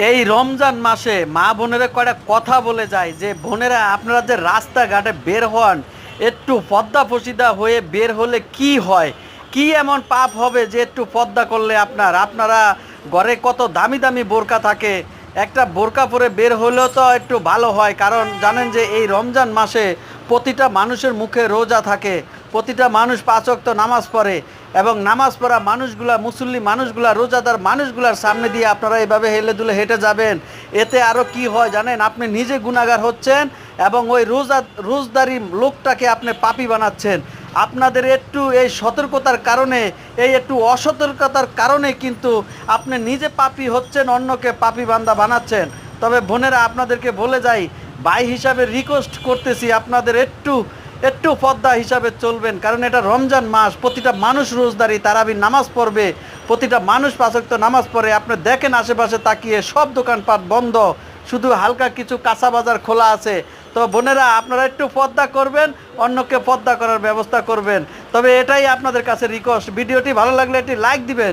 এই রমজান মাসে মা বোনেরা কয়টা কথা বলে যায় যে বোনেরা আপনারা যে রাস্তাঘাটে বের হন একটু পর্দা ফসিদা হয়ে বের হলে কি হয়, কি এমন পাপ হবে যে একটু পর্দা করলে আপনারা ঘরে কত দামি দামি বোরকা থাকে, একটা বোরকা পরে বের হলেও তো একটু ভালো হয়। কারণ জানেন যে এই রমজান মাসে প্রতিটা মানুষের মুখে রোজা থাকে, প্রতিটা মানুষ 5 ওয়াক্ত নামাজ পড়ে এবং নামাজ পড়া মানুষগুলা মুসল্লি মানুষগুলা রোজাদার মানুষগুলার সামনে দিয়ে আপনারা এভাবে হেলে দুলে হেঁটে যাবেন, এতে আরও কি হয় জানেন, আপনি নিজে গুনাহগার হচ্ছেন এবং ওই রোজদারি লোকটাকে আপনি পাপী বানাচ্ছেন। আপনাদের একটু এই সতর্কতার কারণে, এই একটু অসতর্কতার কারণে কিন্তু আপনি নিজে পাপী হচ্ছেন, অন্যকে পাপী বান্দা বানাচ্ছেন। তবে বোনেরা আপনাদেরকে বলে যাই, ভাই হিসাবে রিকোয়েস্ট করতেছি আপনাদের একটু একটু পর্দা হিসাবে চলবেন। কারণ এটা রমজান মাস, প্রতিটা মানুষ রোজদারি তারাবি নামাজ পড়বে, প্রতিটা মানুষ 5 ওয়াক্ত নামাজ পড়ে। আপনি দেখেন আশেপাশে তাকিয়ে সব দোকানপাট বন্ধ, শুধু হালকা কিছু কাঁচা বাজার খোলা আছে। তো বোনেরা আপনারা একটু পর্দা করবেন, অন্যকে পর্দা করার ব্যবস্থা করবেন। তবে এটাই আপনাদের কাছে রিকোয়েস্ট। ভিডিওটি ভালো লাগলে একটি লাইক দিবেন।